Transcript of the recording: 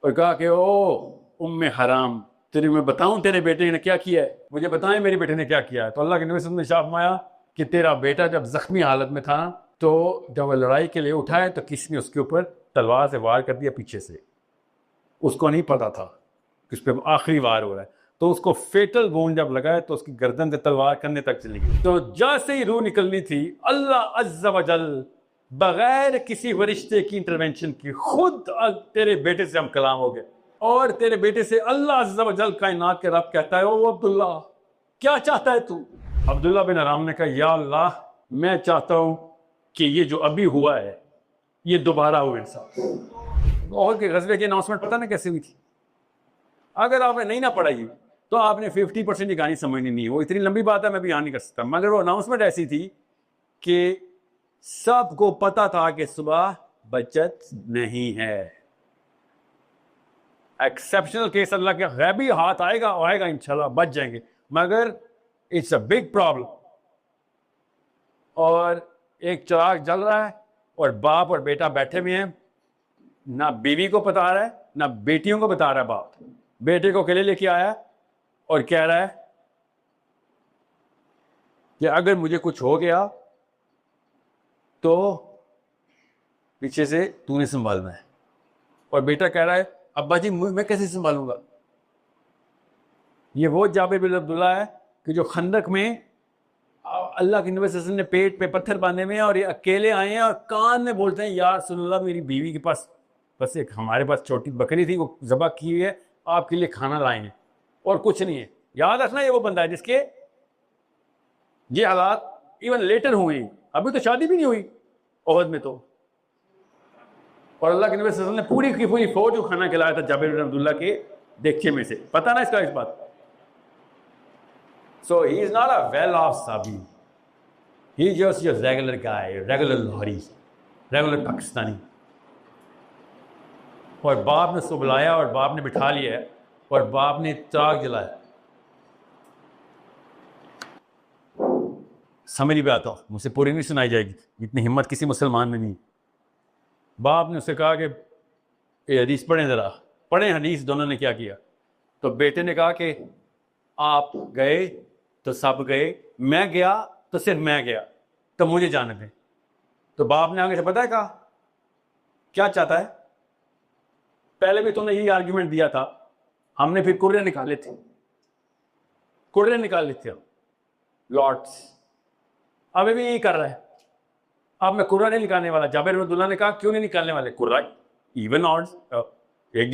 और कहा कि ओ उम्मे हराम, तेरे मैं बताऊं तेरे बेटे ने क्या किया है, मुझे बताएं मेरे बेटे ने क्या किया है। तो अल्लाह के नबी सल्लल्लाहु अलैहि वसल्लम ने शाफ माया कि तेरा बेटा जब जख्मी हालत में था तो जब वह लड़ाई के लिए उठाए तो किसी ने उसके ऊपर तलवार से वार कर दिया पीछे से। उसको नहीं पता था कि उस पर आखिरी वार हो रहा है, तो उसको फेटल वोन जब लगाए तो उसकी गर्दन से तलवार करने तक चली गई। तो जैसे ही रूह निकलनी थी, अल्लाह अज़्ज़ा वजल बगैर किसी वरिश्ते की इंटरवेंशन की खुद तेरे बेटे से हम कलाम हो गए। और तेरे बेटे से अल्लाह अज़्ज़ा वजल कायनात के रब कहता है, ओ अब्दुल्ला क्या चाहता है तू। अब्दुल्ला बिन आराम ने कहा, या अल्लाह मैं चाहता हूं कि ये जो अभी हुआ है ये दोबारा हो मेरे साथ। और के गज़वे की अनाउंसमेंट पता ना कैसे हुई थी। अगर आपने नहीं ना पढ़ाई तो आपने 50% की कहानी समझनी नहीं है। वो इतनी लंबी बात है मैं बयान नहीं कर सकता, मगर वो अनाउंसमेंट ऐसी थी कि सबको पता था कि सुबह बचत नहीं है। एक्सेप्शनल केस अल्लाह के गैबी हाथ आएगा और आएगा, इंशाल्लाह बच जाएंगे, मगर इट्स अ बिग प्रॉब्लम। और एक चिराग जल रहा है और बाप और बेटा बैठे हुए हैं, ना बीवी को बता रहा है ना बेटियों को बता रहा है। बाप बेटे को अकेले लेके आया और कह रहा है कि अगर मुझे कुछ हो गया तो पीछे से तूने संभालना है। और बेटा कह रहा है, अब्बा जी मैं कैसे संभालूंगा। ये वो जाबिर बिन अब्दुल्ला है कि जो खंदक में अल्लाह के नबी सल्लल्लाहु अलैहि वसल्लम ने पेट पे पत्थर बांधे हुए हैं और ये अकेले आए हैं और कान में बोलते हैं, यार रसूलुल्लाह मेरी बीवी के पास बस एक हमारे पास छोटी बकरी थी, वो ज़बह की हुई है, आपके लिए खाना लाए हैं और कुछ नहीं है। याद रखना ये वो बंदा है जिसके ये हालात इवन लेटर हुए, अभी तो शादी भी नहीं हुई ओहद में तो। और अल्लाह के नबी सल्लल्लाहु अलैहि वसल्लम ने पूरी की पूरी फौज को खाना खिलाया था जाबिर बिन अब्दुल्ला के देखे में से। पता ना इसका इस बात। So he is not a well off साबी, he just your regular guy, regular Lahori, regular Pakistani. और बाप ने उसको बुलाया और बाप ने बिठा लिया है और बाप ने चिराग जलाया। समझ भी आता हो, मुझसे पूरी नहीं सुनाई जाएगी, इतनी हिम्मत किसी मुसलमान में नहीं। बाप ने उससे कहा कि ये हदीस पढ़ें, ज़रा पढ़ें हदीस। दोनों ने क्या किया, तो बेटे ने कहा कि आप गए तो सब गए, मैं गया तो सिर्फ मैं गया, तो मुझे जाने दें। तो बाप ने आगे से पता है कहा क्या चाहता है, पहले भी तुमने यही आर्ग्यूमेंट दिया था, हमने फिर कुर्रे निकाले थे, कुर्रे निकाले थे लॉर्ड्स, अभी भी यही कर रहा है। अब मैं कुर्रा नहीं निकालने वाला। जाबिर बिन अब्दुल्ला ने कहा क्यों नहीं निकालने वाले कुर्रा, इवन ऑड्स एक